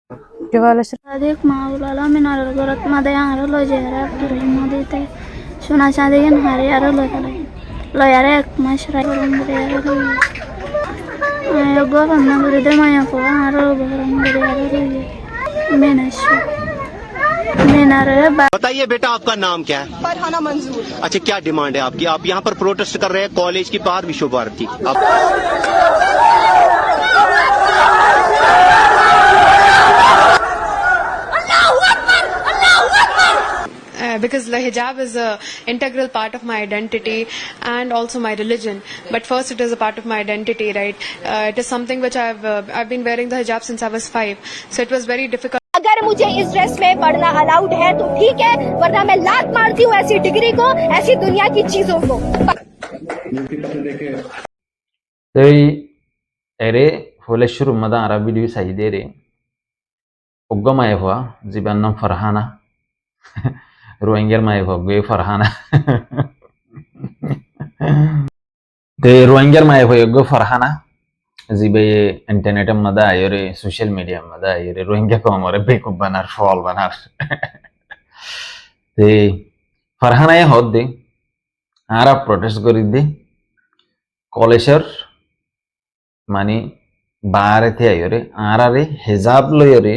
صديق معول من الغرط ماذا يعرف لو جرب تري ماذا شو نشادي نهاري يعرف لو يعرف مشرع برمبري يعرف يقول أنا بريد ما يقول يعرف برمبري يعرف من الشو من الرب. बताइए बेटा आपका नाम क्या है? फरहाना मंजूर। अच्छा, क्या डिमांड है आपकी? आप यहाँ पर प्रोटेस्ट कर रहे हैं कॉलेज की बाहर विश्व भारती आप because the hijab is a integral part of my identity and also my religion. But first, it is a part of my identity, right? It is something which I've been wearing the hijab since I was 5, so it was very difficult. अगर मुझे इस dress में पढ़ना allowed है तो ठीक है, वरना मैं लात मारती हूँ ऐसी डिग्री को, ऐसी दुनिया की चीजों को। एरे फुलेश्वर मदा आरा वीडियो सही दे रे उग्गा माये हुआ जीवन नाम फरहाना रोहिंग्या माये हुआ गे फरहाना ते रोहिंग्या माये हुआ गे फरहाना जीबे इंटरनेट मदा आयोरे सोशल मीडिया मदा आयोरे रोहिंग्या को हमारे बेकूफ बनार फॉल बनार ते फरहाना ये होत दे आरा प्रोटेस्ट करी दे कॉलेजर मानी बारे थे आयोरे आरा रे हिजाब लो योरे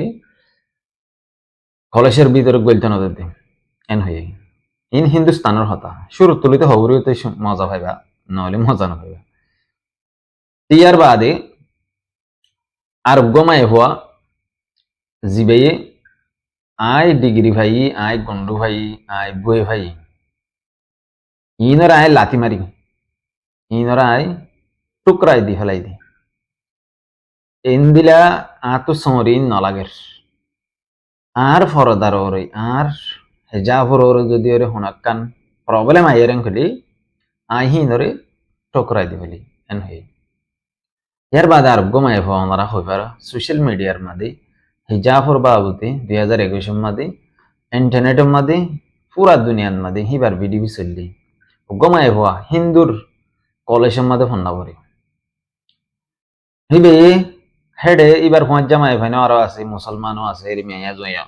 कॉलेजर भीतर गोलते न देते एन हुए इन हिंदुस्तानर होता शुरू तुलिते हवरी होते मजा भाईबा नौले मजा न भाईबा तियार बादे आरोग्य माये हुआ जिबे आय डिग्री भाई आय गुंडू भाई आय बुए भाई इनर आय लाती मारी इनर आय टुकराई दी हलाई दी इंदिला आतु सोरी नलागेर आर फरदार ओरे आर हेजाफर ओरे जदि ओरे हुनक्कान प्रॉब्लम आयरें खली आय ही नरे टुकराई दी हली एन है यार बाद आरोग्य माये हुआ हमारा होइबार सोशल मीडियार मादे हिजाफर बाबूते 2021 मध्ये इंटरनेट मध्ये पूरा दुनियान मध्ये ही बार वीडियो चलली गमाय हुआ हिंदूर कॉलेज मध्ये फन्ना भरे हिबे हेडे इबार पहुंच जमाय भाई और आसे मुसलमानो आसे रे मिया जोया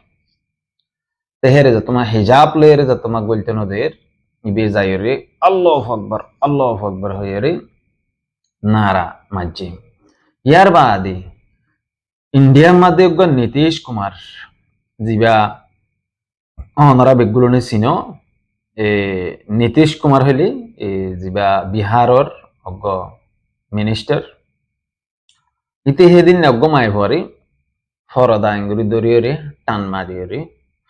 ते हेरे जतमा हिजाब ले रे जतमा बोलते न देर इबे जाय रे अल्लाहु अकबर होय रे नारा माजे यार बादे इंडिया मध्ये नीतीश कुमार जिबा अनरा बेगुलोने सिनो नीतीश कुमार हली जिबा बिहारर अग मिनिस्टर इते हेदिन नग्ग माय भरे फरदा अंगुरी दरियो रे टान मारियो रे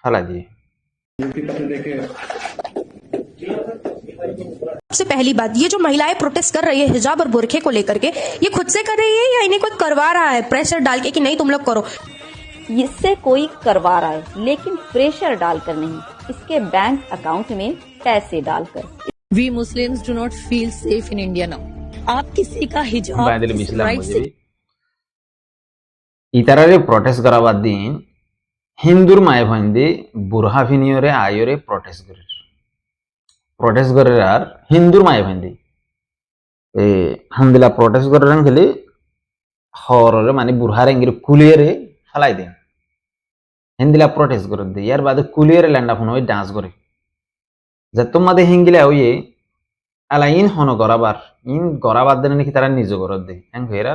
फला दिए। सबसे पहली बात, ये जो महिलाएं प्रोटेस्ट कर रही है हिजाब और बुरखे को लेकर के, ये खुद से कर रही है या इन्हें कोई करवा रहा है प्रेशर डाल के कि नहीं तुम लोग करो? इससे कोई करवा रहा है, लेकिन प्रेशर डालकर नहीं, इसके बैंक अकाउंट में पैसे डालकर। We Muslims do not feel safe in India now. आप किसी का हिजाब राइट से इतरारे प्रोटेस्ट कराबाद दिन हिंदूर माय भंदे बुरहा फिनियोरे आयोरे प्रोटेस्ट करे यार हिंदूर माय भंदे हमदिला प्रोटेस्ट करे रंग खले हॉररे माने बुरहा रेंगिर कुलियरे फलाई दे हिंदिला प्रोटेस्ट करे दे यार बाद कुलियरे लैंडा फनो डांस करे जत्तो मादे हिंगिला होये अला इन होनो गराबाद देने की तरह निजो करे दे एंग हेरा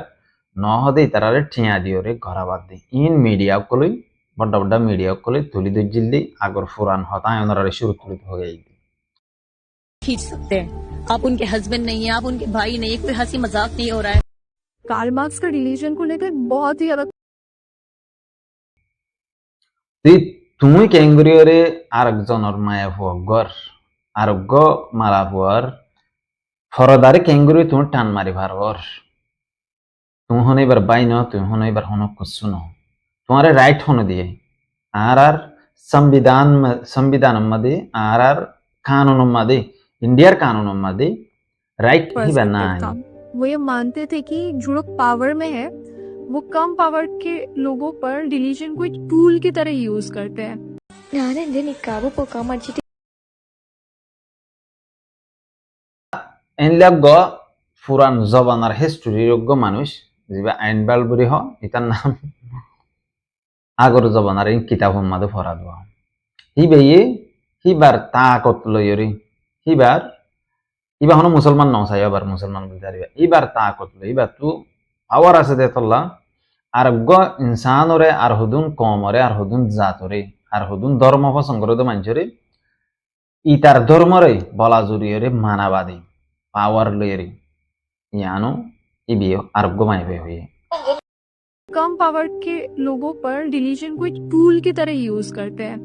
न हदे इतरारे ठिया दियो रे गराबाद दे इन मीडिया कोले बड़ा मीडिया कोले तुली दे जिल्दी आगर फुरान होता है उनरा शुरू तुली हो गई खींच सकते हैं। आप उनके हस्बैंड नहीं है, आप उनके भाई नहीं है, कोई हंसी मजाक नहीं हो रहा है। कार्ल मार्क्स का रिलीजन को लेकर बहुत ही अलग তুমি কেঙ্গুরিয়রে আরেকজনের মায়া ভগর আরোগ্য মারা ভর ফরদারে কেঙ্গুরি তুমি টান মারি ভারবর তুমি হন এবার বাই ন তুমি হন এবার হন কুসু ন তোমারে রাইট হন দিয়ে আর संविधान मध्ये আর कानून मध्ये इंडिया कानून मध्ये राइट ही बना है। वो ये मानते थे कि जो लोग पावर में है वो कम पावर के लोगों पर रिलीजन को एक टूल की तरह यूज करते हैं। एनलग पुरान जबानार हिस्ट्री योग्य मानुष जिबा आइनबाल बुरी हो इतार नाम আগর জবানার এই কিতাব মাদে ফরা দোয়া হিবেয়ে হিবার তাকত লইরি হিবার ইবা হনো মুসলমান নও চাই আবার মুসলমান বলতে পারিবা ইবার তাকত লই ইবার তু পাওয়ার আছে দে তল্লা আরোগ্য ইনসানরে আর হুদুন কমরে আর হুদুন জাতরে আর হুদুন ধর্ম পছন্দ মানুষরে ইতার ধর্মরে বলা জুড়িয়ে মানাবাদী পাওয়ার লইরে ইয়ানো ইবিও আরোগ্য মাইবে হয়ে कम पावर के लोगों पर डिलीजन को एक टूल की तरह यूज करते हैं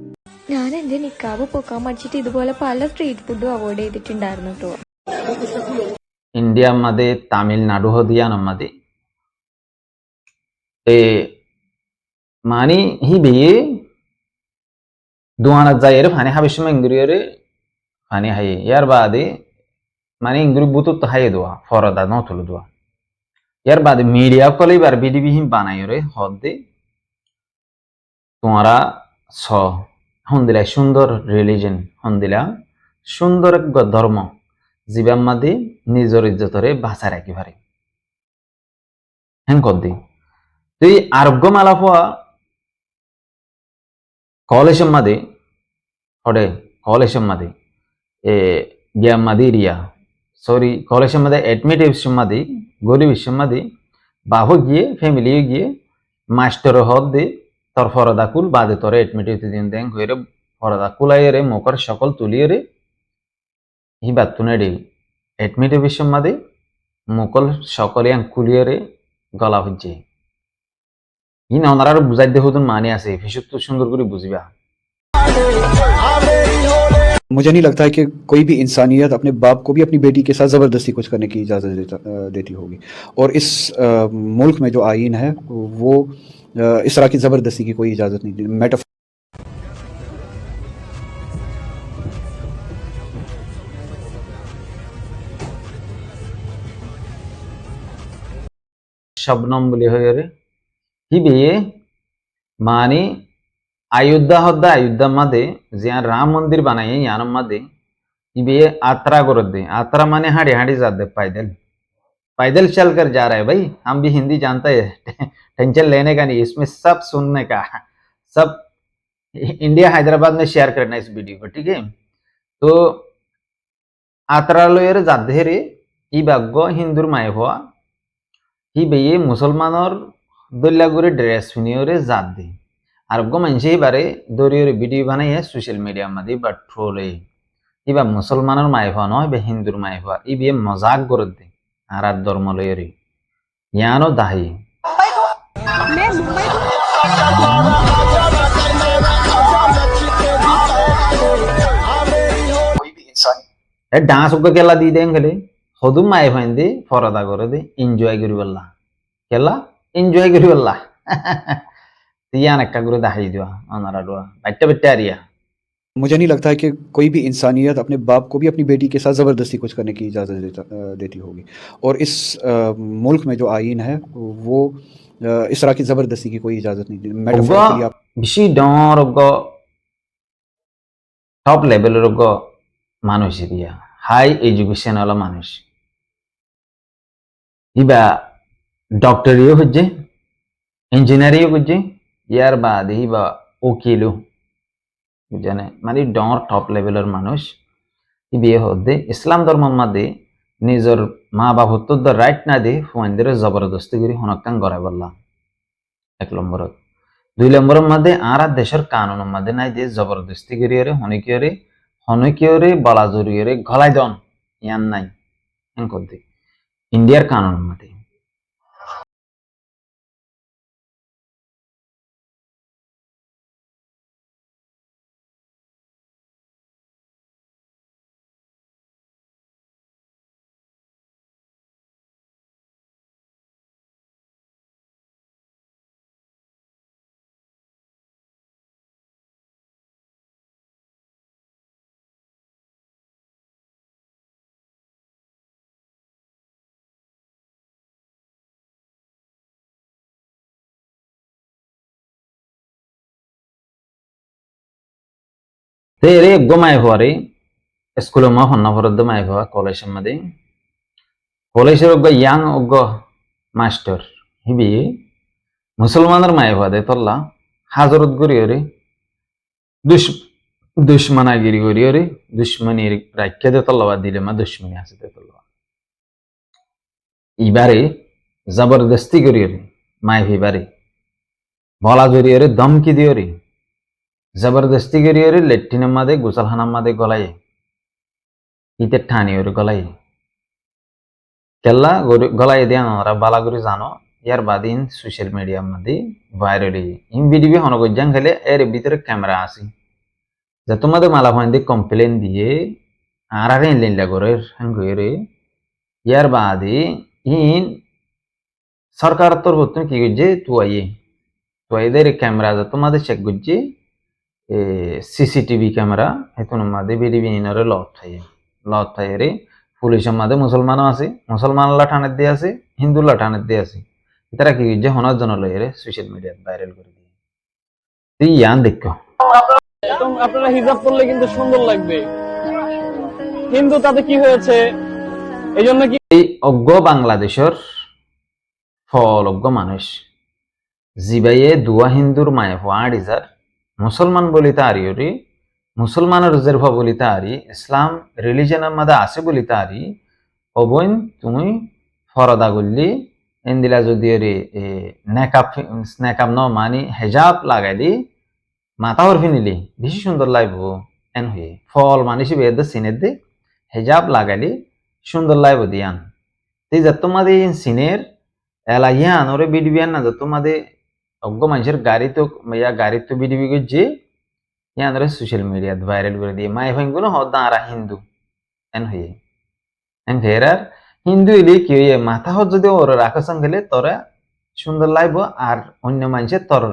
ഞാൻ എന്റെ നിക്കാബ് പൊക്കാൻ മടിച്ചിട്ട് ഇതുപോലെ പല സ്ട്രീറ്റ് ഫുഡും അവോയ്ഡ് ചെയ്തിട്ടുണ്ടായിരുന്നു കേട്ടോ इंडिया मध्ये तामिळनाडू हरियाणामध्ये ते मानी ही बी दुआना जायर फाने हाबिशम इंग्रियरे फाने हाय यार बादे माने इंग्रि बुतुत हाय दुआ फरदा नथुल दुआ यार बादे मीडिया कले बार बीडीबी हिम बानायरे हदे तुम्हारा स हंदिला सुंदर रिलीजन हंदिला सुंदर एक धर्म जीवन मादे निजर इज्जतरे बासा राखी पारे हें कद्दी तो ये आरोग्य मालाफा कॉलेजम मादे हडे कॉलेजम मादे ए ग्याम मादे रिया सॉरी कॉलेजम मादे एडमिट विषय मादे गोली विषय मादे बाबू गिये फैमिली गिये मास्टर हद दे तोर फरदा कुल बादे तोरे एडमिट दिन दें होइरे फरदा कुलाइरे मोकर सकल तुलिये हि बातुने डे एडमिट विषय मादे मोकल सकलियां कुलिये गला हजे इन ओनारा बुझाइ दे हुदुन माने आसे फिसुत तो सुंदर करे बुझिबा मुझे नहीं लगता है कि कोई भी इंसानियत अपने बाप को भी अपनी बेटी के साथ ज़बरदस्ती कुछ करने की इजाज़त देती होगी और इस मुल्क में जो आईन है वो इस तरह की ज़बरदस्ती की कोई इजाज़त नहीं दी मेटाफर शबनम बोले होयरे ही बे माने अयोध्या हद्दा अयोध्या मध्ये ज्या राम मंदिर बनाये यान मध्ये इबे यात्रा करत दे यात्रा माने हाड़ी हाड़ी जात दे पैदल पैदल चल कर जा रहा है भाई हम भी हिंदी जानते हैं टेंशन लेने का नहीं इसमें सब सुनने का सब इंडिया हैदराबाद में शेयर करना इस वीडियो को ठीक है तो यात्रा लयर जात दे रे इ भाग्य हिंदुर माय हुआ ही बे मुसलमानर दल्लागुरे ड्रेस फिनियोरे जात दे आरोग्य मानसि बारे दरियोरे भिडिओ बानाय सोशल मीडिया मध्ये बा ट्रोले इबा मुसलमानर माय हुआ नय बे हिंदुर माय हुआ इबे मजाक करत दे आराध धर्म लयरे यानो दाही ए डांस को केला दी देंगले हदुम माय फाइंदे फरदा करे दे एन्जॉय करि बल्ला केला एन्जॉय करि बल्ला तियान একটা করে দেখাই দিও ওনারা ডোয়া বাইটা বেটারিয়া मुझे नहीं लगता है कि कोई भी इंसानियत अपने बाप को भी अपनी बेटी के साथ ज़बरदस्ती कुछ करने की इजाज़त देती होगी और इस मुल्क में जो आईन है वो इस तरह की ज़बरदस्ती की कोई इजाज़त नहीं दी मेटाफर বেশি ডর টপ লেভেলের মানুষ দিয়া হাই এডুকেশন वाला মানুষ ইবা ডক্টরিও হচ্ছে ইঞ্জিনিয়ারিও হচ্ছে ইয়ার বাদে ইবা ওকিলও জানে মানে ডর টপ লেভেলের মানুষ বিয়ে হতে ইসলাম ধর্মের মধ্যে নিজের মা বাপত্ব রাইট না দিয়ে ফুয়ানদের জবরদস্তি করে হনকান গড়াই বললাম 1 নম্বরত 2 নম্বরের মধ্যে আর দেশের কানুনের মধ্যে নাই যে জবরদস্তি করিয়ে হনকিয়রে বলা জড়িয়ে গলাই দন ইয়ান নাই এন করতে ইন্ডিয়ার কানুনের মধ্যে तेरे गोमाय हुआरे स्कूल में हन्ना फरद माय हुआ कॉलेज मध्ये कॉलेज यांग मास्टर हिबी मुसलमानर माय हुआ दे तल्ला হাজরত করি ওরে দুশ্মনাগিরি করি ওরে দুশ্মনী রাখ্যা দে তল্লাবাদ দিলে মা দুশ্মনী আছে দে তল্লাবাদ ইবারে জবরদস্তি করি ওরে মায় ভিবারে বলা জড়ি ওরে দমকি দিয়ে ওরে জবরদস্তি করি ওরে লেট্রিনের মাদে গোসলখানার মাদে গলায় ইতের ঠানি ওরে গলায় কেল্লা গলায় দিয়ে ওরা বালা করে জানো ইয়ার বাদিন সোশ্যাল মিডিয়ার মধ্যে ভাইরাল ইন ভিডিও হনগজ্জাং খেলে এর ভিতরে ক্যামেরা আছে যে তোমাদের মালা ফাইন কমপ্লেন দিয়ে আর ইনলিনলা করে হ্যাঁ ইয়ার বাদে ইন সরকার তরফ তুমি কি করছে তুয়াইদের ক্যামেরা যে তোমাদের চেক করছে সিসিটিভি ক্যামেরা হেতুন মাদে ভিডিও ইনরে লত থাই রে পুলিশের মাদে মুসলমানও আছে মুসলমানলা টানের দিয়ে আছে হিন্দুলা টানের দিয়ে আছে তারা কি করছে হনার জন্য লইরে সোশ্যাল মিডিয়াত ভাইরাল করে দিয়ে তুই ইয়ান দেখো আপনারা হিজাব পরলে কিন্তু সুন্দর লাগবে কিন্তু তাতে কি হয়েছে এই জন্য কি এই অজ্ঞ বাংলাদেশের ফল অজ্ঞ মানুষ জিবাইয়ে দুয়া হিন্দুর মায়ে আড় ইজার মুসলমান বলিতে আরিওরি মুসলমানের রিজার্ভ বলিতে আরি ইসলাম রিলিজনের মধ্যে আছে বলিতে আরি অবৈন তুমি ফরদা করলি এন্দিলা যদি রে স্নেকাপ ন মানি হেজাব লাগাইলি মাথা হর ফিনিলি বেশি সুন্দর লাগবো এন হয়ে ফল মানিসি বেদ সিনের দে হেজাব লাগাইলি সুন্দর লাগবো দিয়ান তুই যা তোমাদের সিনের এলা ইয়ান ওরে বিডিবিয়ান না যা তোমাদের অজ্ঞ মানুষের গাড়ি তো বিডিবি করছে ইয়ান ওরে সোশ্যাল মিডিয়াত ভাইরাল করে দিয়ে মাই ভাই গুলো হদ আরা হিন্দু এন হয়ে এন ফেরার হিন্দু এলি কি হয়ে মাথা হত যদি ওর রাখার গেলে তোরা সুন্দর লাগবো আর অন্য মানুষের তোর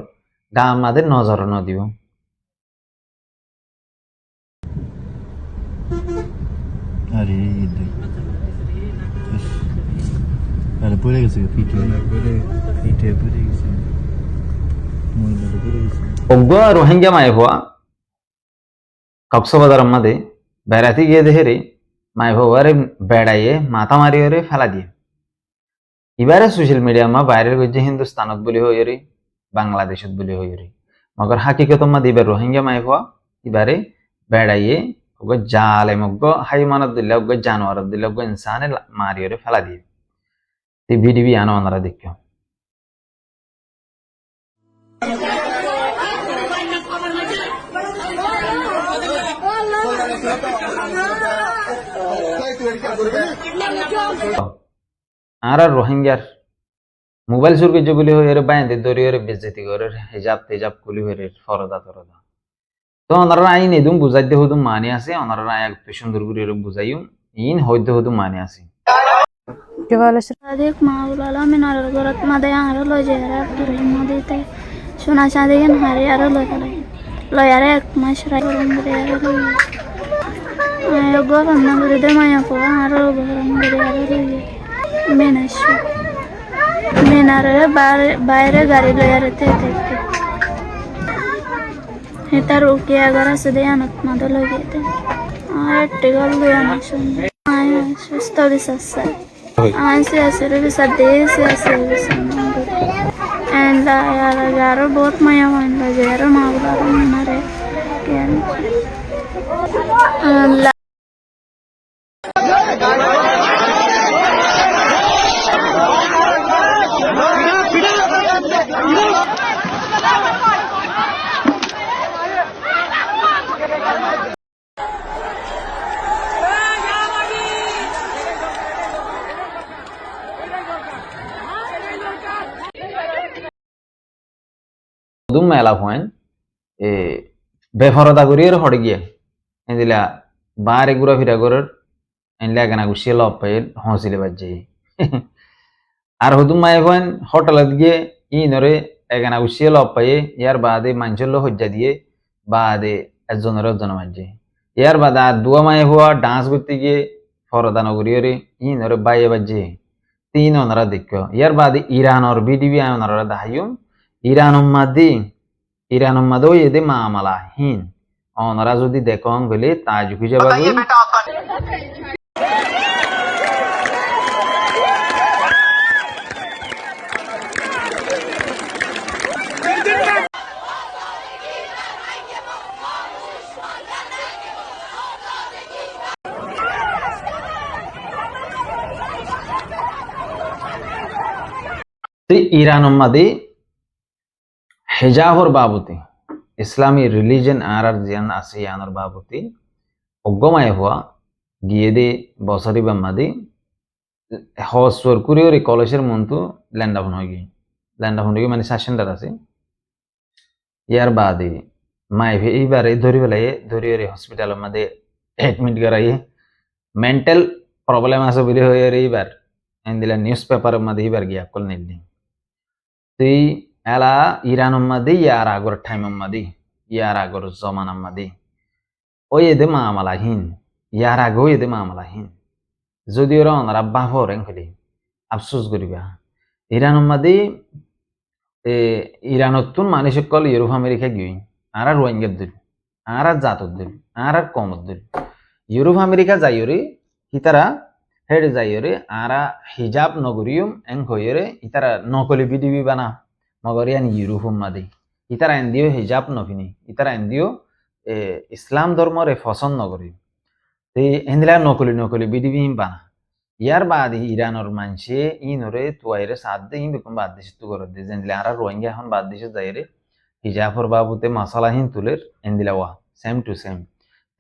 গা আমাদের নজর ন দিব অজ্ঞ রোহিঙ্গা মাই ভুয়া কক্সবাজার মাদে বেড়াতে গিয়ে দেখে রে মাই ভুয়ারে বেড়াইয়ে মাথা মারিয়ে রে ফেলা দিয়ে এবারে সোশ্যাল মিডিয়া মা ভাইরাল করছে হিন্দুস্তানত বলি হয়ে রে বাংলাদেশত বলি হয়ে রে মগর হাকিকত মা দিবে রোহিঙ্গা মাই ভুয়া এবারে বেড়াইয়ে ওগো জালে মগ্গ হাইমানত দিলে ওগো জানোয়ারত দিলে ওগো ইনসানে মারিয়ে রে ফেলা দিয়ে এই ভিডিও আনো ওনারা দেখো আর রোহিঙ্গার মোবাইল চুর করছে বলি হয়ে বাইন্দে দড়ি হয়ে বেজ্জতি করে হেজাব তেজাব কুলি হয়ে ফরদা তরদা তো ওনারা আইন এদুম বুঝাইতে হদুম মানে আছে ওনারা একটু সুন্দর করে বুঝাইও ইন হইতে হদুম মানে আছে সাদিক মাউল আলমিন আর গরত মাদে আর লয় জেরা আব্দুর মদিতে সোনা সাদিক হারে আর লয় কালাই লয় আর এক মাস রাই গরম করে আর লয় গরম না করে দে মায়া পো আর গরম করে আর লয় মেনাশো মেনারে বাইরে গাড়ি লয় আর তে হেতার ওকে আগার আছে দে আনত মাদে লইতে আর টেগল লয় আনছন আয় সুস্থ বিসাসা आंसे ऐसे भी सदेश से ऐसे भी समझो एंड यार बहुत मजा आने लगे यार मावला मना रहे क्या দুম মেলা হয়েন বেফরদা করিয়ে হড়ে গিয়ে এদিলা বারে ঘুরা ফিরা করার এনলা গানা গুছিয়ে লব পাই হসিলে বাজে আর হুদুম মায়ে হয়েন হোটেলত গিয়ে ইনরে এগানা গুছিয়ে লব পাই ইয়ার বাদে মানুষের হজ্জা দিয়ে বাদে একজনের মাঝে ইয়ার বাদে আর দুয়া মায়ে হওয়া ডান্স করতে গিয়ে ফরদা নগরীয় ইনরে বাইয়ে বাজে তিন ওনারা দেখো ইয়ার বাদে ইরানর বিডিবি ওনারা দাহাইম ইরান মাদে এদে মামালা হিন ওনারা যদি দেখং বলে তাজ খুঁজে পাবি তো ইরান মাদি হেজাবর বাবতি ইসলামী রিলিজন আর জিয়ান আছে ইয়ানোর বাবতি অজ্ঞমায় হওয়া গিয়ে দে বছরি বাম্মাদি হসর কুরিয়র কলেজের মন্তু ল্যান্ডাফোন হয়ে গিয়ে মানে সাসেন্ডার আছে ইয়ার বাদে মাইভে এইবারে ধরি হসপিটালের মধ্যে এডমিট করাইয়ে মেন্টাল প্রবলেম আছে বলে হয়ে এইবার দিলা নিউজ পেপারের মধ্যে এইবার গিয়া কল নিলি তুই এলা ইরান মাদি ইয়ার আগর টাইম মাদি ইয়ার আগর জমানা মাদি ওই এদে মামলাহীন ইয়ার আগেও এদে মামলাহীন যদি ওরা ওনারা বাহর এনখলি আফসোস করিবা ইরান মাদি ইরানতুন মানুষ কল ইউরোপ আমেরিকা গিয়ে আর রোহিঙ্গার দিল আর জাতর দিল আর কমত দিল ইউরোপ আমেরিকা যাইরে ইতারা হেড যাইরে আর হিজাব নগরিয়ম এং হইরে ইতারা নকলি বিডিবি বানা মগরিয়ান ইউরোপ মাদি ইতারা এন্দিও হিজাব নভিনি ইতারা এন্দিও ইসলাম ধর্মরে ফসন নগরি তে এন্দিলা নকলি বিডিবি বানা ইয়ার বাদে ইরানোর মানুষে ইনরে তুয়াইরে সাথ দে ইন বেকম বাদ দিছে তু করে দে যেনদিলা আর রোহিঙ্গা এখন বাদ দিছে যাইরে হিজাবর বাবুতে মাসালাহীন তুলের এন্দিলা ওয়া সেম টু সেম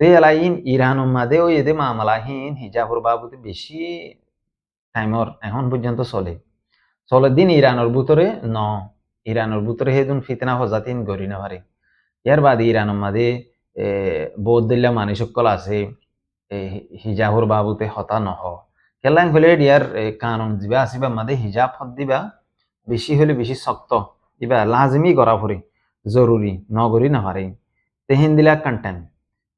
তে এলাইন ইরানোর মাদে ওই এদে মামলাহীন হিজাবর বাবুতে বেশি টাইমর এখন পর্যন্ত চলে দিন ইরানোর ভিতরে ইরানোর ভিতরে হেদুন ফিতনা হজাতিন গরি না পারে ইয়ার বাদে ইরানোর মাদে বৌদ্দিল্লা মানুষ সকল আছে হিজাবর বাবুতে হতা নহ কেলাং হলে ইয়ার কানুন যা আসিবা মাদে হিজাব হত দিবা বেশি হলে বেশি শক্ত ইবা লাজমি করা পরে জরুরি নগরি না পারে তে হিন্দিলা কন্টেন্ট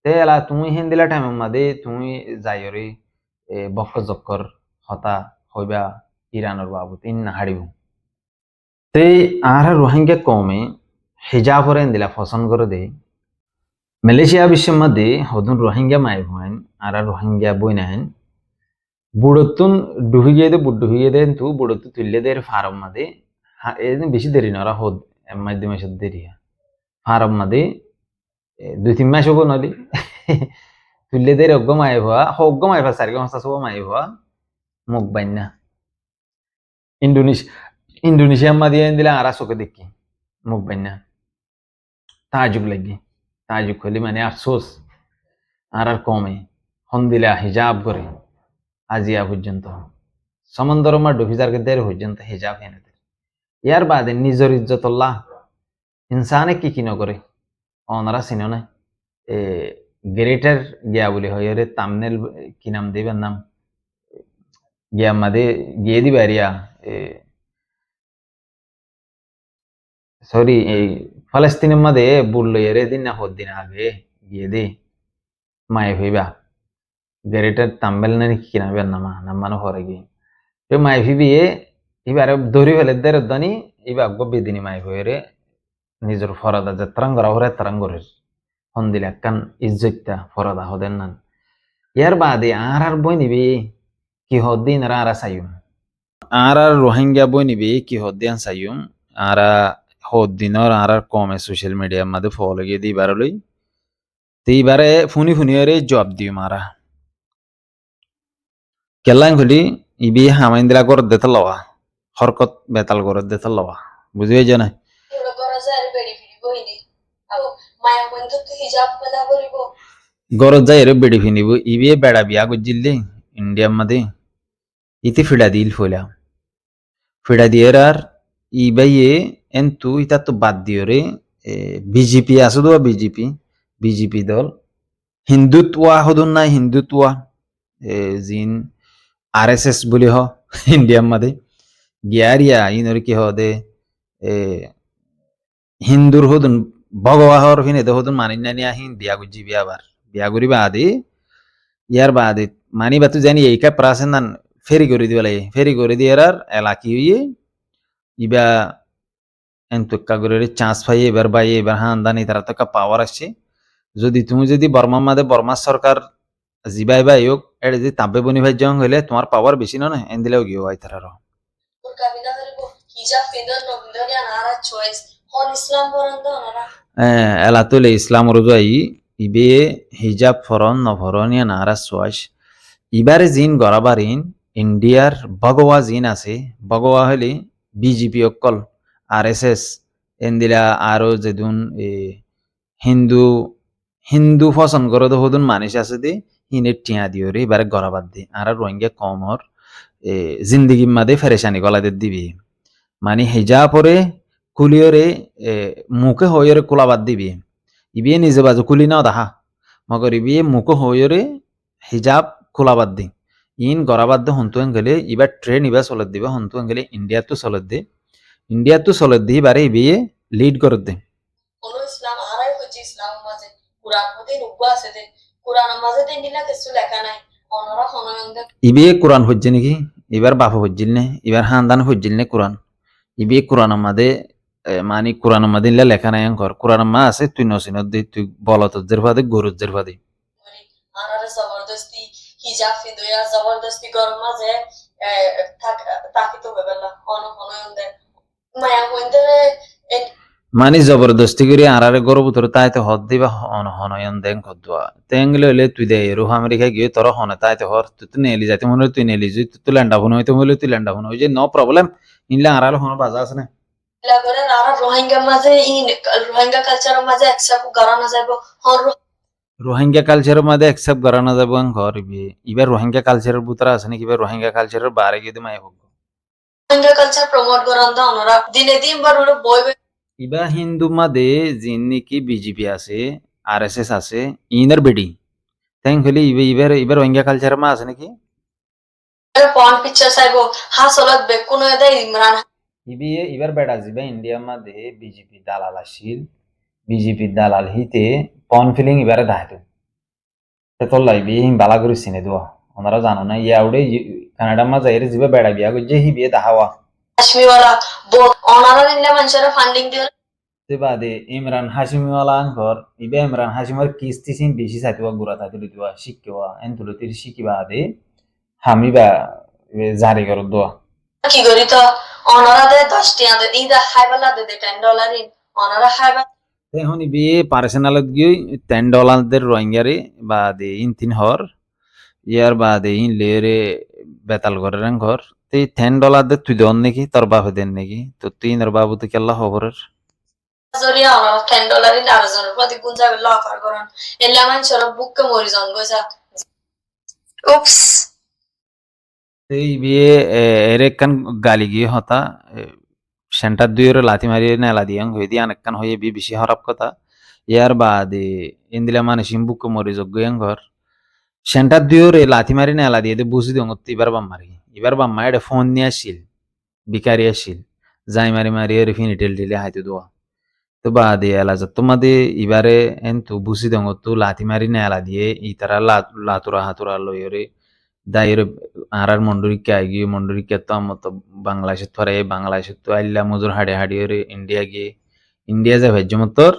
তে এলা তুমি হিন্দিলা টাইম মাদে তুমি যাইরে বক্ক জক্কর হতা হইবা ইরানোর বাবুত ইন না হারিব তে আর রোহিঙ্গা কমে হিজাবরে হিন্দিলা পছন্দ করে দে মালয়েশিয়া বিশ্বের মধ্যে হদুন রোহিঙ্গা মাই ভয়েন আর রোহিঙ্গা বই নাইন বুড়তুন ডুহিয়ে দে তু বুড়তু তুললে দে ফার্ম মাদে বেশি দেরি নরা হদ মাধ্যমে দেরি ফার্ম মাদে 2-3 মাস হবো নলি তুললে দে অজ্ঞ মাই ভা 4 মাস সব মাই ভা মুখ বাইনা ইন্দোনেশিয়া মাদে দিলে আর চোখে দেখি মুখ বাইনা তাজুব লাগি তাজুব হলে মানে আফসোস আর কমে হন দিলা হিজাব করে আজিয়া পর্যন্ত সমন্দর মা ডুফিজার দের পর্যন্ত হিজাব হেনে ইয়ার বাদে নিজের ইজ্জতল্লাহ ইনসানে কি নকরে ওনারা চিনো না গ্রেটার গিয়া বলে হয় রে তামনেল কি নাম দেবেন নাম গিয়া মাদে গিয়ে দিবে আরিয়া সরি এই ফলস্তিনের মাদে বললো এরে দিন না দিন আগে গিয়ে দে মায়ে হইবা গ্রেটার তাম্বেল না কি নামের নামানো হরে গিয়ে তো মাই ভিবিয়ে এবারে ধরি ফেলে দের দানি এবার গব্বি দিনী মাই হয়ে নিজের ফরাদা যে তরঙ্গ হরে তরঙ্গরের হন দিলে একখান ইজ্জতটা ফরাদা হদের নান ইয়ার বাদে আর বই নিবি কি হদ্দিন আর চাইম আর রোহিঙ্গা বই নিবি কি হদ্দিন চাইম আর হদ্দিনর আর কমে সোশ্যাল মিডিয়ার মধ্যে ফলো গিয়ে দিবার লই তো এইবারে ফুনি জবাব দিও মারা কেলাং হলি ইবি হামাইন দিলা গরত দেতা লওয়া হরকত বেতাল গরত দেতা লওয়া বুঝিয়ে জানা গরত যাই রে বেড়ি ফিনিব ইবি বেড়া বিয়া গজিল্লে ইন্ডিয়ার মধ্যে ইতি ফিডা দিল ফিডা দিয়ে আর ইবাইয়ে এন্তু ইতা তো বাদ দিও রে বিজেপি আছে তো বিজেপি দল হিন্দুত্বা হদুন নাই হিন্দুত্বা জিন RSS বুলি হ ইন্ডিয়ার মধ্যে গিয়ারিয়া ইনর কি হদে হিন্দুর হদুন ভগবাহর ফিনে হদুন মানি নানি আহিন বিয়া গুজি বিয়া করি বাদে ইয়ার বাদে মানি বাতু জানি এই কা প্রাসেন নান ফেরি করে দিবা লাগে ফেরি করে দিয়ে আর এলাকি হইয়ে ইবা এন্তকা করে চান্স পাইয়ে এবার হান্দানি তারা তো পাওয়ার আসছে যদি বর্মার মাঝে বর্মা সরকার জিবাই বাই হোক এটা যদি তাব্বে বনি ভাই জং হইলে তোমার পাওয়ার বেশি না এন দিলেও গিয়ে হয় তারা এলা তোলে ইসলাম রোজাই ইবে হিজাব ফরন নভরনিয়া নারা চয়েস ইবারে জিন গড়াবারিন ইন্ডিয়ার ভগওয়া জিন আছে ভগওয়া হলে বিজেপি অকল RSS এন্দিলা আরো যেদুন হিন্দু হিন্দু পছন্দ করে তো হদুন মানুষ আছে দে হিনে টিয়া দিও রে এবারে গড়াবাদ দি আর রোহিঙ্গা কমর জিন্দিগি মাদে ফেরেশানি গলাদের দিবি মানে হেজা পরে কুলিয়রে মুখে হইরে কুলাবাদ দিবি ইবিয়ে নিজে বাজু কুলি নাও দাহা মগর ইবিয়ে মুখে হইরে হিজাব কুলাবাদ দি ইন গড়াবাদ দে হন্তু গেলে ইবার ট্রেন ইবা চলত দিবে হন্তু গেলে ইন্ডিয়া তো চলত দে ইন্ডিয়া তো চলত দি বারে ইবিয়ে লিড করে দে কোনো ইসলাম আরাই হচ্ছে ইসলাম মাঝে কুরআন হতে নুব্বা আছে দে কুরআন মাঝে দে নিলা কিছু লেখা নাই অনরা হনয়ন্দে ইবিয়ে কোরআন হজ্জে নাকি এবার বাপ হজ্জিল নে এবার হান্দান হজ্জিল নে কোরআন ইবিয়ে কোরআন আমাদে মানে কোরআন আমাদে লেখা নাই আঙ্কর কোরআন মা আছে তুই নসিনত দে তুই বলতদের ফাদে গরুদের ফাদে আরারে জবরদস্তি হিজাব ফিদয়া জবরদস্তি গরম মাঝে তাকিত হবেলা হনয়ন্দে মায়া হইন্দে মানে জবরদস্তি করে আরারে গরু ভিতরে তাইতে হদ দিবা হনয়ন দেন খদুয়া তেঙ্গলে হলে তুই দে রুহ আমেরিকা গিয়ে তোর হনে তাইতে হর তুই তো নেলি যাইতে মনে তুই নেলি তুই তো ল্যান্ডা ফোন হইতে বলে তুই ল্যান্ডা ফোন হইছে নো প্রবলেম ইনলে আরালে হন বাজা আছে না লাগরে আরা রোহিঙ্গা মাঝে রোহিঙ্গা কালচার মাঝে একসাথে গড়ানো যাইবো হর রোহিঙ্গা কালচারের মধ্যে একসেপ্ট করা না যাবো ঘর এবার রোহিঙ্গা কালচারের ভিতরে আছে নাকি এবার রোহিঙ্গা কালচারের বারে গিয়ে মাই হোক রোহিঙ্গা কালচার প্রমোট করান দা ওনারা দিনে দিন বার হলো বই ইবা হিন্দু মাদে যিন নাকি বিজেপি আছে RSS আছে ইনার বেডি থ্যাঙ্কফুলি এবার রোহিঙ্গা কালচারের মা আছে নাকি পন পিকচার চাইবো হাসলত বেকুনো দে ইমরান এবার বেড়া যাবে ইন্ডিয়া মাদে বিজেপি দালাল আসিল বিজেপি দালাল হিতে পন ফিলিং এবারে দাহাতো তোর লাইবি হিম বালা করে চিনে দেওয়া ওনারা জানো না ইয়াউডে কানাডা মা যাইরে যাবে বেড়া বিয়া করছে হি বিয়ে দাহাওয়া কাশ্মীরওয়ালা ওনারা নিলে মানুষেরা ফান্ডিং দিয়ে বাদে ইমরান হাসিমিওয়ালা আঙ্কর ইবে ইমরান হাসিমার কিস্তি সিন বেশি চাইতেবা গুড়া থাকতে দিতেবা শিখতেবা এন তুলো তির শিখিবা দে হামিবা জারি করত দোয়া কি করি তো ওনারা দে 10 টিয়া দে ইদা খাইবালা দে $10 ইন ওনারা খাইবা এখন ইবে পার্সোনালত গিয়ে $10 রোহিঙ্গারে বাদে ইন তিন হর ইয়ার বাদে ইন লেরে বেতাল ঘরের ঘর তো $10 দে তুই দেন নাকি তোর বাপে দেন নাকি তো তুই আর বাবু তো কেল্লা খবরের জরিয়া ওনারা $10 ইন আরজনের প্রতি গুণ যাবে অফার করেন এলা মানুষরা বুককে মরি জন গইছা উপস এই বিয়ে এর একখান গালি গিয়ে হতা সেন্টার দুইয়ের লাথি মারিয়ে নেলা দিয়ে হয়ে দিয়ে অনেকখান হয়ে বি বেশি খারাপ কথা ইয়ার বাদে ইন্দিলা মানে সিম্বুক মরি যোগ্য ঘর সেন্টার দুইয়ের লাথি মারি নেলা দিয়ে বুঝি দিও এবার বাম্মারি এবার বাম্মা এটা ফোন নিয়ে আসছিল বিকারি আসছিল যাই মারি মারি এর ফিনিটেল ঢিলে হাইতে দোয়া তো বাদে এলা যা তোমাদের এবারে এন তো বুঝি দিও তো লাথি মারি নেলা দিয়ে ই তারা লাতুরা হাতুরা লইরে দায়ের আর মন্ডরিকে গিয়ে মন্ডরিকে তো আমার তো বাংলাদেশে থরে বাংলাদেশে তো আইলা মজুর হাড়ে হাড়িয়ে ইন্ডিয়া গিয়ে ইন্ডিয়া যায় ভেজ্যমত্তর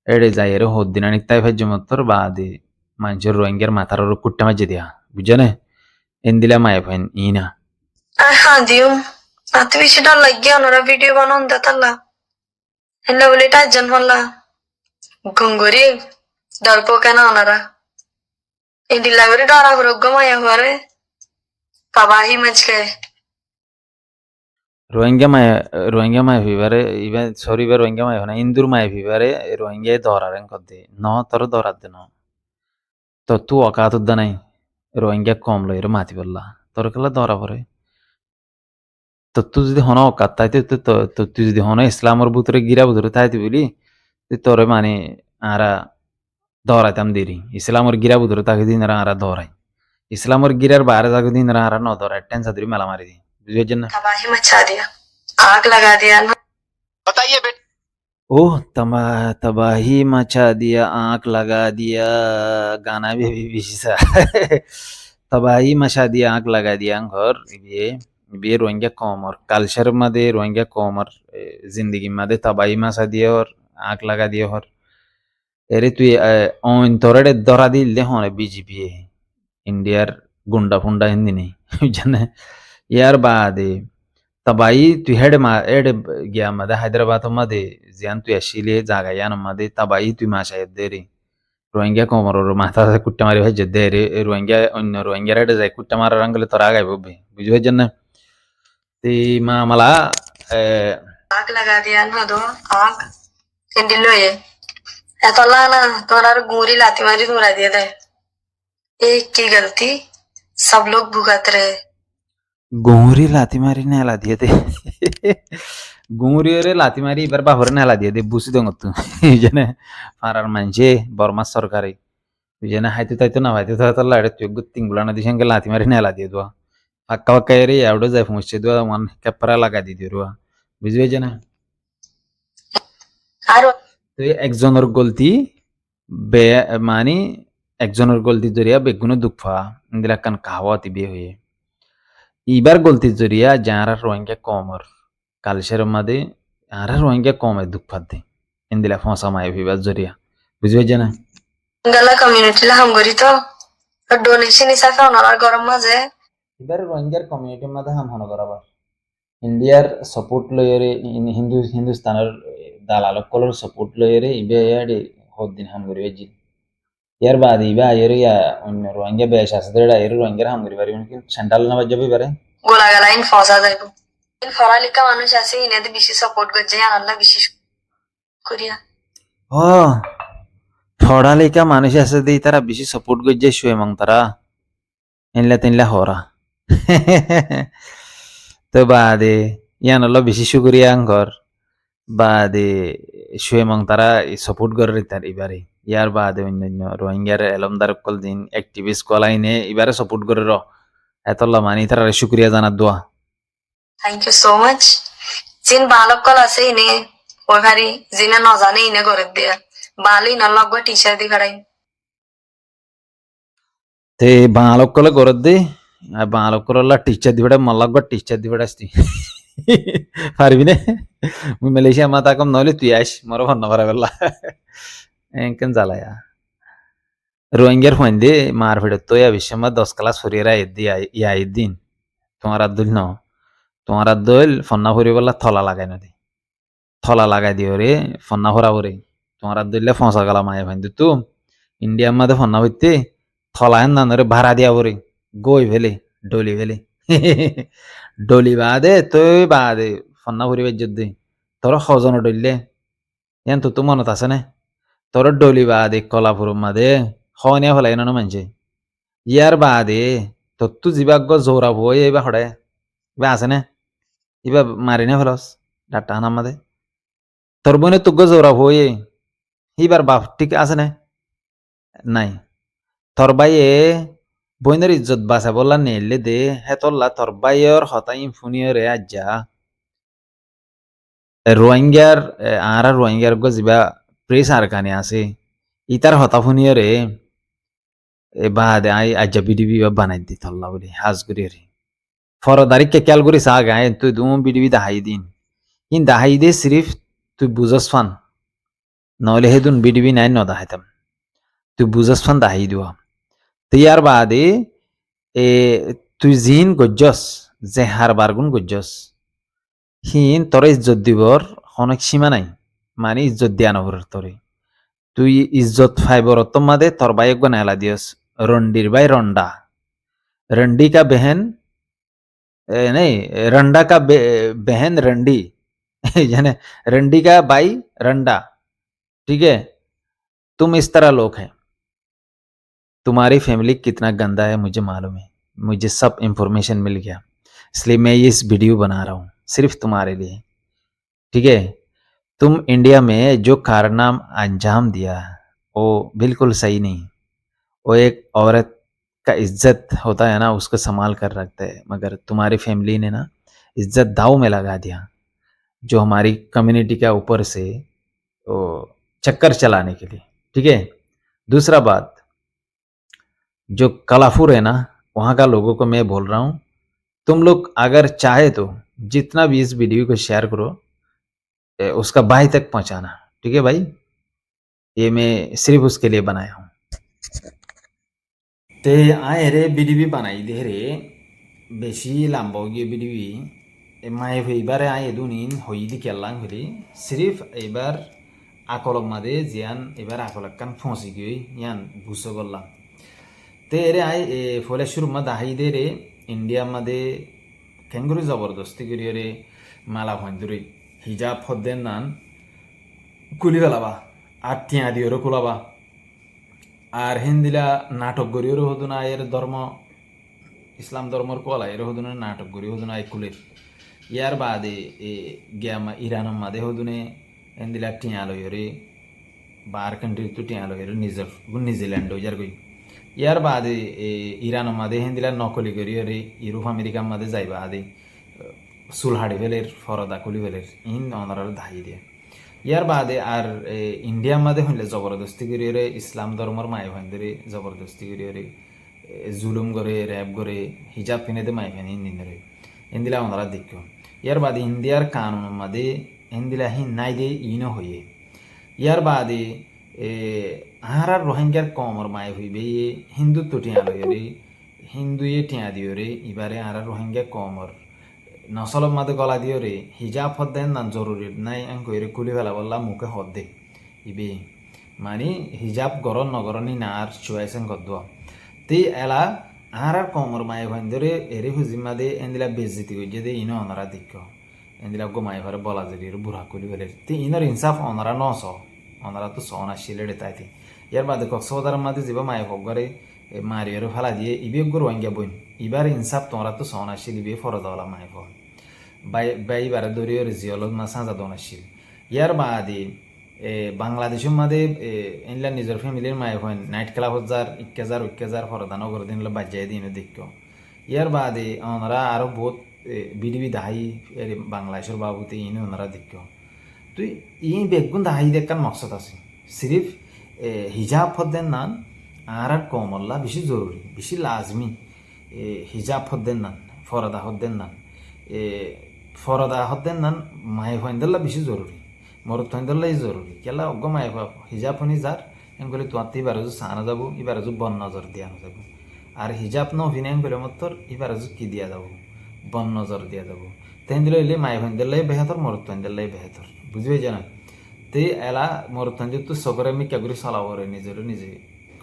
এড়ে যাই এর হদ্দিনানি তাই ভেজ্যমত্তর বাদে মানুষের রোহিঙ্গার মাথার ওর কুট্টা মাঝে দিয়া বুঝছো না এন দিলা মায়ে ফাইন ই না হ্যাঁ দিও আতে বেশি ডর লাগিয়া ওনারা ভিডিও বানান দেতাল্লা এলা বলে এটা জন্মলা গঙ্গরি দর্প কেন ওনারা ইন্দিলা করে ডরা করে গমায়া হরে তবাহি মচ গয়ে রোহিঙ্গা মায়ে ফিবারে ইভেন সরি বে রোহিঙ্গা মায়ে না ইন্দুর মায়ে ফিবারে রোহিঙ্গা ধরারেন কদে ন তোর ধরাত দে ন তো তু অকাত দা নাই রোহিঙ্গা কম লইরে মাতি বললা তোর কেলা ধরা পরে তো তুই যদি হন অকাত তাইতে তো তুই যদি হন ইসলামের ভিতরে গিরা ভিতরে তাইতে বলি তুই তোরে মানে আরা ধরাইতাম দেরি ইসলামের গিরা ভিতরে তাকে দিন আরা ধরাই ইসলামের গিরার বাইরে তাকে দিন আরা ন ধরাই টেন্সা ধরে মেলা মারি দি বুঝেছেন না तबाही मचा दिया आग लगा दिया बताइए बेटा ओह तबाही मचा दिया आंख लगा दिया गाना भी बेশি सा तबाही मचा दिया आंख लगा दिया घर ये रोहिंग्या कॉमर कल्चर मध्ये रोहिंग्या कॉमर जिंदगी मध्ये तबाही मचा दिया और आंख लगा दिया और अरे তুই অন তোরে ধরা দিলে হনে বিজেপি ইন্ডিয়ার গুন্ডা ফুন্ডা হিন্দি নেই জানে ইয়ার বাদে तबाही তুই হেড গিয়া মাদে হায়দ্রাবাদ মাদে জিয়ান তুই আসিলে জায়গা ইয়ান মাদে तबाही তুই মাসায় দে রে রোহিঙ্গা কমরর মাথা কুট্টা মারি ভাই দে রে রোহিঙ্গা অন্য রোহিঙ্গা রেডে যায় কুট্টা মারার আঙ্গলে তোর আগাই বলবে বুঝবে না ते मग आम्हाला आग लगा दिया ना दो आग हिंदी लो ये तो ला ना तुम्हारा गोरी लाती मारी तुमरा दिया था एक की गलती सब लोग भुगत रहे गोंगरी लाती मारी नेला दिए ते गोंगरी रे लाती मारी इबार बाहर नेला दिए ते बुसी दंग तू जने फारार मानजे बर्मा सरकारी जने हायतु तायतु ना हायतु तायतु लाडे तू गुत्तिंग ना दिशंगे लाती मारी नेला दिए दो पक्का पक्का रे एवढं जाय फुंचे दो वन कपरा लगा दी दिरो बुझवे जने तो একজনের গলতি বে মানে একজনের গলতি জরিয়া বেগুনো দুঃখা ইন্দিলা কান কাহাওয়াতি বে হয়ে ইবার গলতি জরিয়া যারা রোহিঙ্গা কমর কালচারের মাঝে যারা রোহিঙ্গা কমে দুঃখাতে ইন্দিলা ফসা মায় ভিবার জরিয়া বুঝবে জানা गला कम्युनिटी ला हम गरी तो डोनेशन हिसाब से होना गरम मजे इबार रोहिंग्यार कम्युनिटीर माঝে হাম হন করাবার ইন্ডিয়ার সাপোর্ট লয়রে হিন্দুস্তানের দালালকলর সাপোর্ট লয়রে ইবে ইয়াডে হদ্দিন হাম করিবে জি ইয়ার বাদ ইবা আয়ের ইয়া অন্য রোহিঙ্গা বেশ আছে দেড়া এর রোহিঙ্গার হাম করি পারি কিন্তু সেন্ট্রাল না বাজবে পারে গোলা গলা ইন ফসা যাইবো ইন ফরালিকা মানুষ আছে ইনেতে বেশি সাপোর্ট করছে আল্লাহ বিশেষ করিয়া ও ফড়ালিকা মানুষ আছে দেই তারা বেশি সাপোর্ট করছে শুয়ে মং তারা এনলা তেনলা হরা তো বাদে ইয়ান হলো বেশি শুকরিয়া আঙ্গর বাদে শুয়ে মং তারা সাপোর্ট করে তার এবারে ইয়ার বাদে অন্যান্য রোহিঙ্গার এলমদার কল দিন অ্যাক্টিভিস্ট কলাইনে এবারে সাপোর্ট করে র এতলা মানি তারা শুকরিয়া জানার দোয়া থ্যাংক ইউ সো মাচ জিন বালক কল আছে ইনে ওই ভারি জিনে না জানে ইনে করে দিয়া বালি না লগো টিচার দি খাড়াই তে বালক কলে করে দে বালক করলা টিচার দিবড়া মল্লাগ টিচার দিবড়া আসতি পারবি না মুই মালয়েশিয়া মাতা কম নলে তুই আইস মর ফোন নাম্বার বললা এনকেন জ্বালায়া রোহিঙ্গার ফোন দে মার ফেড়ে তো ইয়া বিশ্বমা 10 ক্লাস ফরিরা ইয়া দিন তোমার আব্দুল ন তোমার আব্দুল ফন্না ফরি বললা থলা লাগাই না দে থলা লাগাই দিও রে ফন্না ফরা বরে তোমার আব্দুল্লে ফসা গলা মায়ে ভাই তু ইন্ডিয়া মাদে ফন্না হইতে থলা হেন না রে ভাড়া দিয়া বরে গই ফেলে ডলি ফেলে ডলি বাদে তুই বাদে ফন্না ফরি বেজ দে তোর হজন ডললে ইয়ান তো মনত আছে না তোর ডলি বাদে কলাপুর মাদে হনিয়া ফেলাই না মানছে ইয়ার বাদে তোর তু জিবাগ জোরা বই এইবা হড়ে ইবা আছে না ইবা মারি না ফেলস ডাটা হানার মাদে তোর বোনে তুগ জোরা বই এইবার বাপ ঠিক আছে না নাই তোর বাইয়ে বইনের ইজ্জত বাঁচা বললা নেলে দে হেতল্লা তোর বাইয়ের হতাই ফুনিয়ে রে আজ্জা রোহিঙ্গার আর রোহিঙ্গার গো যা প্রেস আর কানে আছে ইতার হতা ফুনিয়ে রে বাদে আই আজ্জা বিডিবি বানাই দি তল্লা বলে হাজ করি রে ফরদারি কে ক্যাল করি সা গায়ে তুই দু বিডিবি দাহাই দিন ইন দাহাই দে সিরিফ তুই বুঝস ফান নহলে হেদুন বিডিবি নাই ন দাহাইতাম তুই বুঝস ফান দাহাই দিওয়া ইয়ার বাদে তুই জিন গজ্জস যে হার বারগুন গজ্জস হিন তোর ইজ্জত দিবর অনেক সীমা নাই মানে ইজ্জত দিয়া নবর তোরে তুই ইজ্জত ফাইবর মাদে তোর বাই এক নেলা দিয়স রন্ডির বাই রন্ডা रंडी का बहन नहीं रंडा का बहन रंडी यानी रंडी का भाई रंडा ठीक है तुम इस तरह लोग हैं तुम्हारी फैमिली कितना गंदा है मुझे मालूम है मुझे सब इंफॉर्मेशन मिल गया इसलिए मैं ये इस वीडियो बना रहा हूँ सिर्फ तुम्हारे लिए ठीक है तुम इंडिया में जो कारनाम अंजाम दिया वो बिल्कुल सही नहीं वो एक औरत का इज्जत होता है ना उसको संभाल कर रखते हैं मगर तुम्हारी फैमिली ने ना इज्जत दाव में लगा दिया जो हमारी कम्युनिटी के ऊपर से वो चक्कर चलाने के लिए ठीक है दूसरा बात जो कलाफुर है ना वहाँ का लोगों को मैं बोल रहा हूँ तुम लोग अगर चाहे तो जितना भी इस वीडियो को शेयर करो उसका भाई तक पहुँचाना ठीक है भाई ये मैं सिर्फ उसके लिए बनाया हूँ ते आए रे बीडीबी बनाई दे रे बेशी लांबावगी बीडीबी माय फैबारे आए दुनिन होई दी केलां फिरी सिर्फ एबार आकलक मादे जियान एबार आकलक कान फंसी गई यान बुसो गल्ला ते रे आए फले शुरू मा दाहाई दे रे इंडिया मादे কেঙ্গুরি জবরদস্তি করিয়ে মালা ভন্দুরি হিজাব হদ্দেন নান কুলি ফেলাবা আর টিয়া দিয়েরও কুলাবা আর হিন্দিলা নাটক গড়িয়েরও হতো না এর ধর্ম ইসলাম ধর্মর কলা এর হতো না নাটক গড়ি হতো না কুলের ইয়ার বাদে গিয়ামা ইরানের মাদে হদুনে হিন্দিলা টিয়া লইরে বার কান্ট্রি তো টিয়া লইরে নিউজিল্যান্ড যার গই ইয়ার বাদে ইরানের মাদে হিন্দিলা নকলি গড়িয়ে ইউরোপ আমেরিকার মাদে যাইবা আদে চুল হাড়ি ফেলের ফরদা কুলি ফেলের ইন অনার ধাই দিয়ে ইয়ার বাদে আর ইন্ডিয়ার মাদে হইলে জবরদস্তি করিয়ে ইসলাম ধর্মর মায় ভাইন্দরে জবরদস্তি করিয়ে জুলুম করে র্যাপ করে হিজাব পিনেতে মায় ভাই ইন্দিনরে হিন্দিলা ওনারা দেখো ইয়ার বাদে ইন্ডিয়ার কানুন মাদে হিন্দিলা হি নাই দে ইনো হইয়ে ইয়ার বাদে আহার রোহিঙ্গার কমর মায় হইবে হিন্দুত্ব টিয়া লইরে হিন্দুয়ে টিয়া দিওরে এবারে আর রোহিঙ্গা কমর নসলব মাদে গলা দিওরে হিজাব হদ্দেন না জরুরি নাই কইরে কুলি ফেলা বললা মুখে হদ্দে ইবে মানে হিজাব গরন নগরনি না আর চুয়াইছেন গদ্দুয়া তে এলা আর কমর মায়ে ভাইন্দরে এরে হুজিমাদে এন্দিলা বেজিতি কই যে ইনো অনারা দিক্ষ এন্দিলা গো মায়ে ভারে বলা যদি বুড়া কুলি ফেলে তে ইনর ইনসাফ অনারা নস অনারা তো সনা শিলেড়ে তাইতে ইয়ার বাদে কক্সবাজার মাদে যাবা মায়ে ভগরে মারিয়ারও ফেলা দিয়ে ইবে গরু আঙ্গিয়া বইন এবার ইনসাফ তোমরা তো সনাশীল ইবে ফরদাওয়ালা মায়ে ভগ বাইবারে দরিয়র জিয়লত মা সাজা দনাশীল ইয়ার বাদে বাংলাদেশের মাদে এনলা নিজের ফ্যামিলির মায়ে হয় নাইট ক্লাবত যার ইক্কেজার ফরদা নগর দিন বাজ্যাই দিন দেখ ইয়ার বাদে ওনারা আরো বহুত বিডিবি দাহাই বাংলাদেশের বাবুতে ইনে ওনারা দেখ তুই ই বেগুন দাহাই দেখার মকসদ আছে সিরিফ হিজাব হদ্দেন নান আর কমল্লা বেশি জরুরি বেশি লাজমি হিজাব হদ্দেন নান ফরদা হদ্দেন নান ফরদা হদ্দেন নান মায়ে হইন্দল্লা বেশি জরুরি মরত হইন্দল্লাই জরুরি কেলা অজ্ঞ মায়ে হিজাব হনি যার এনগুলি তোমার এবার সানা যাব এবার বন নজর দিয়া যাব আর হিজাব ন হইনে এনগুলি মতর এবার কি দিয়া যাব বন নজর দিয়া যাব তেন দিলে এলে মায়ে হইন্দল্লাই বেহাতর মরত হইন্দল্লাই বেহাতর বুঝবে জানা তে এলা মরত হইন্দে তো সগরে মিকা করে চলাব রে নিজের নিজে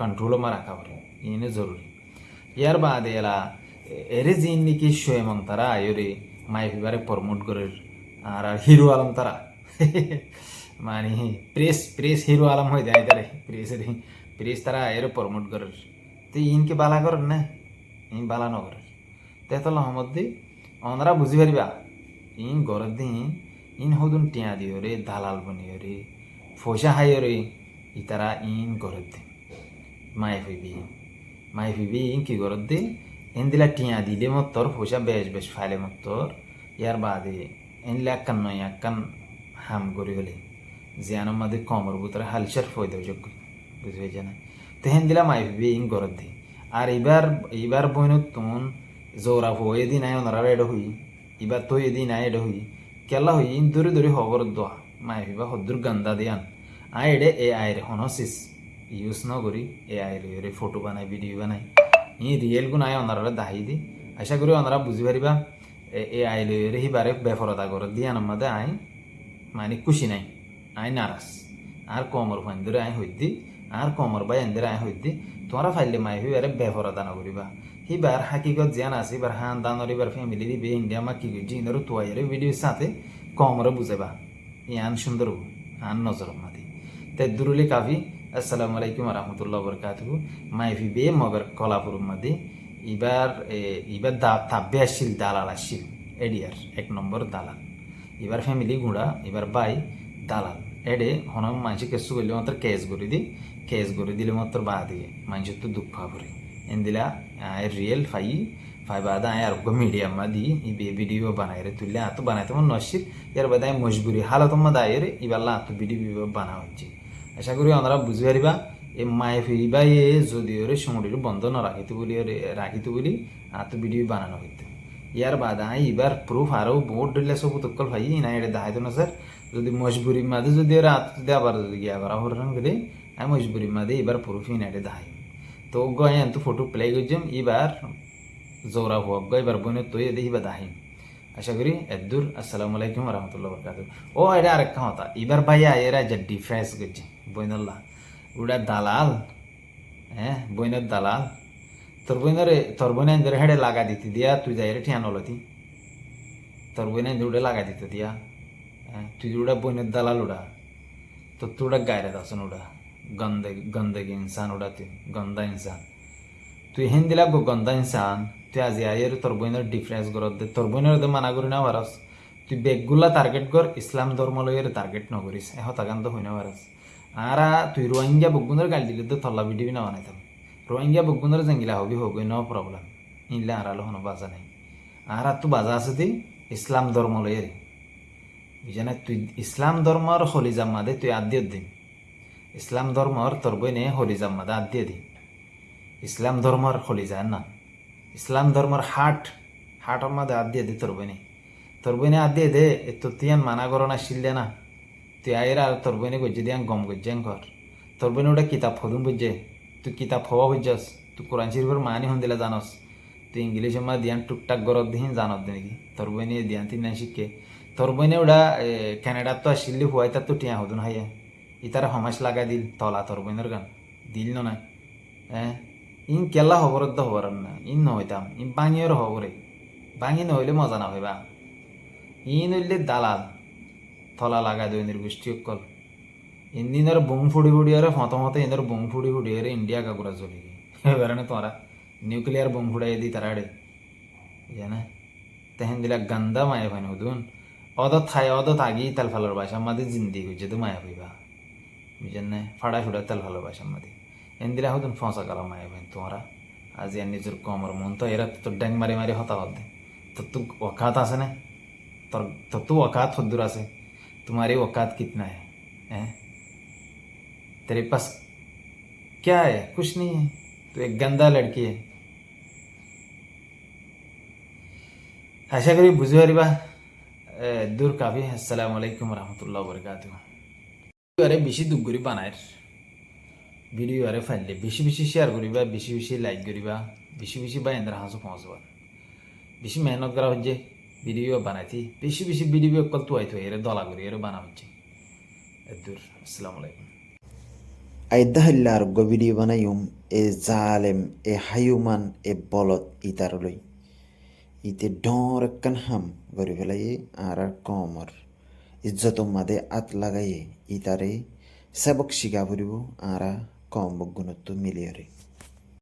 কন্ট্রোল মা রাখা পারে ইনে জরুরি ইয়ার বাদে এলা এরে জিন নাকি শোয়েমং তারা আয়রে মায়ে ফিবারে প্রমোট করে আর হিরো আলম তারা মানে প্রেস হিরো আলম হয়ে যায় তারে প্রেস তারা এর প্রমোট করে তো ইনকে বালা করেন না ইন বালা ন করে তেতল মধ্যে ওনারা বুঝি পারিবা ইন গরত দিন ইন হদুন টিয়া দিও রে দালাল বনিও রে ফসা হাইও রে ইতারা ইন গরত দিন মায়ে ফিবি ইন কি গরত দিন এনদিলা টিয়া দিলে মতর ফসা বেশ ফাইলে মতর ইয়ার বাদে এনলে একখান নয় একখান হাম করি হলে জিয়ানোর মাঝে কমর ভিতরে হালসার ফয়দাও যোগ্য বুঝবে জানা তো হেন দিলা মাই ভেবে ইং গরত দি আর এবার বইনত তুমন জোরা হো এদিন আয় ওনারা এড হই এবার তো এদিন আয় এড হই কেলা হই ইন দূরে হবর দোয়া মাই ভিবা হদ্দুর গান্দা দিয়ান আয় এডে এ আয় রে হনসিস ইউজ ন করি এ আয় রে ফটো বানাই ভিডিও বানাই ই রিয়েল গুণ আয় ওনারা দাহি দি আশা করি ওনারা বুঝি পারিবা এ আই রে হিবারে বেফরতা করে দিয়ানোর মধ্যে আয় মানে খুশি নাই আয় নারাজ আর কমর ফাইন্দরে আয় হইদি আর কমর বাই এন্দরে আয় হইদি তোমরা ফাইলে মাই হিবারে বেফরতা না করিবা হিবার হাকিগত জ্ঞান আছে এবার হান দানর এবার ফ্যামিলি দিবে ইন্ডিয়া মা কি জিনর তোয়াইরে ভিডিওর সাথে কমরে বুঝাবা ইয়ান সুন্দর আন নজর মাদি তে দুরুলি কাফি আসসালামু আলাইকুম ওয়া রাহমাতুল্লাহি ওয়া বারাকাতুহু মাই ভিবে মগর কলাপুর মধ্যে এবার তাব্বে আসছিল দালাল আসছিল এডিয়ার 1 নম্বর দালাল এবার ফ্যামিলি গুঁড়া এবার বাই দালাল এডে হনম মানুষ কেসু করলে মাত্র কেস করে দিলে মাত্র বা দিয়ে মানুষের তো দুঃখ করে এনদিলা রিয়েল ফাই বাদ আয় আর মিডিয়াম মা দি ভিডিও বানাই রে তুললে আতো বানাইতে মন নসির এর বাদে আমি মজবুরি হালত মা দায় রে এবার আতো ভিডিও বানা হচ্ছে আশা করি ওনারা বুঝতে পারিবা এ মায়ে ফিরিবা এ যদিও রে সমুদ্র বন্ধ না রাখিতে বলি আতো ভিডিও বানানো হইতে ইয়ার বাদ আই এবার প্রুফ আরও বহুত দিলে সব তকল ভাই না এটা দেখাইতো না স্যার যদি মজবুরির মাঝে যদি ওরা আত্মীয় আবার যদি গিয়া করা হরণ করে আমি মজবুরির মাঝে এবার প্রুফই না এটা দেখাই তো গয় তো ফটো প্লে করছিলাম এবার জোরা হোক গো এবার বইনে তো দেখিবা দাহিম আশা করি এদুর আসসালামু আলাইকুম ওয়া রাহমাতুল্লাহি ওয়া বারাকাতুহু ও এটা আরেকটা কথা এবার ভাইয়া এরা যে ডিফারেন্স করছে বইনাল্লাহ ওটা দালাল হ্যাঁ বইনের দালাল তোর বোনের হেডে লাগা দিতি দিয়া তুই যাই রে ঠিয়া নলতি তোর বইনে উড়ে লাগাই দিত দিয়া তুই উড়া বইনের দালাল উড়া তো তুড়া গায়ে দাসন উড়া গন্দগি ইনসান উড়া তুই গন্দা ইনসান তুই হেন দিলা গন্দা ইনসান তুই আজি আয়ের তোর বইনের ডিফারেন্স করত দে তোর বইনের মানা করি না পারস তুই বেগগুলা টার্গেট কর ইসলাম ধর্ম লইয়ের টার্গেট নকরিস হতাকান্ত হই না পারস আর তুই রোহিঙ্গা বগুনের গাল দিলে তো তল্লা ভিডিও না বানাইতাম রোহিঙ্গা বগুনের জেঙ্গিলা হবি হোক নো প্রবলেম ইনলে আর আলো হনো বাজা নাই আর তু বাজা আছে তুই ইসলাম ধর্ম লইয়ের বুঝানে তুই ইসলাম ধর্মর হলি জাম্মাদে তুই আদিয়ত দিম ইসলাম ধর্মর তোর বইনে হলি জাম্মাদে আদিয়ে দিম ইসলাম ধর্মর হলি যায় না ইসলাম ধর্মর হাটর মাদে আদিয়ে দি তোর বইনে আদিয়ে দে তো তিয়ান মানা করো না শিললে না তুই আয়ের আর তোর বইনে গজ্জে দিয়ান গম গজ্জেন কর তোর বইনে ওটা কিতাব ফদুম বুঝছে তুই কিতাব হওয়া বুঝছস তুই কোরআন শরীফের মানি হন দিলে জানস তুই ইংলিশের মা দিয়ান টুকটাক গরত দিহিন জানত নাকি তোর বইনে দিয়ান তিন না শিখে তোর বইনে ওটা ক্যানাডার তো আসিল্লি হুয়াই তার তো টিয়া হদুন হাইয়া ইতারা সমাজ লাগাই দিল তলা তোর বইনের গান দিল না ইন কেলা খবর তো খবর না ইন নহইতাম ইন বাঙিয়ের খবরে বাঙি নহইলে মজা না হইবা ইন হইলে দালাল থলা লাগাই দই গোষ্ঠী অকল ইন্দিনের বুং ফুড়ি ফুড়িয়ারে ফতে ইন্দির বুং ফুড়ি ফুড়িয়ারে ইন্ডিয়া কাকুরা চলি এবারে তোরা নিউক্লিয়ার বুং ফুড়াই দি তারা আড়ে জানা তেহেন দিলা গান্দা মায়া ভাই নদুন অদত আগি তাল ফালার বাসা মাদি জিন্দি হইছে তো মায়া হইবা বুঝেন না ফাড়া ফুড়া তাল ফালার বাসা মাদি এন দিলা হতুন ফসা কালা মায়া ভাই তোমরা আজি আর নিজের কমর মন তো এরা তোর ড্যাং মারি মারি হতা হতে তোর তো ওকাত আছে না তোর তো ওকাত হদ্দুর আছে तुम्हारी औकात कितना है हैं? तेरे पास क्या है कुछ नहीं है तू एक गंदा लड़की है आशा करी बुझे पारिबा दूर काफी अस्सलामु आलैकुम रहमतुल्लाहि व बाराकातुहू আরে বেশি দুঃখ করি বানায় ভিডিও আরে ফাইলে বেশি বেশি শেয়ার করিবা বেশি বেশি লাইক করিবা বেশি বেশি বা এন্দ্র হাসো পৌঁছবা বেশি মেহনত করা হচ্ছে ভিডিও বানাইতি বেশি বেশি ভিডিও কল তো আইতো এর দলা করি এর বানা হচ্ছে দূর আসসালামু আলাইকুম আইদাহিল্লার গো ভিডিও বানাইম এ জালেম এ হায়ুমান এ বলত ইতারলই ইতে ডর কান হাম গরি ফেলাই আর কমর ইজ্জত মাদে আত লাগাইয়ে ইতারে সবক শিখা ফুরিব আর কম বগুণত্ব মিলিয়রে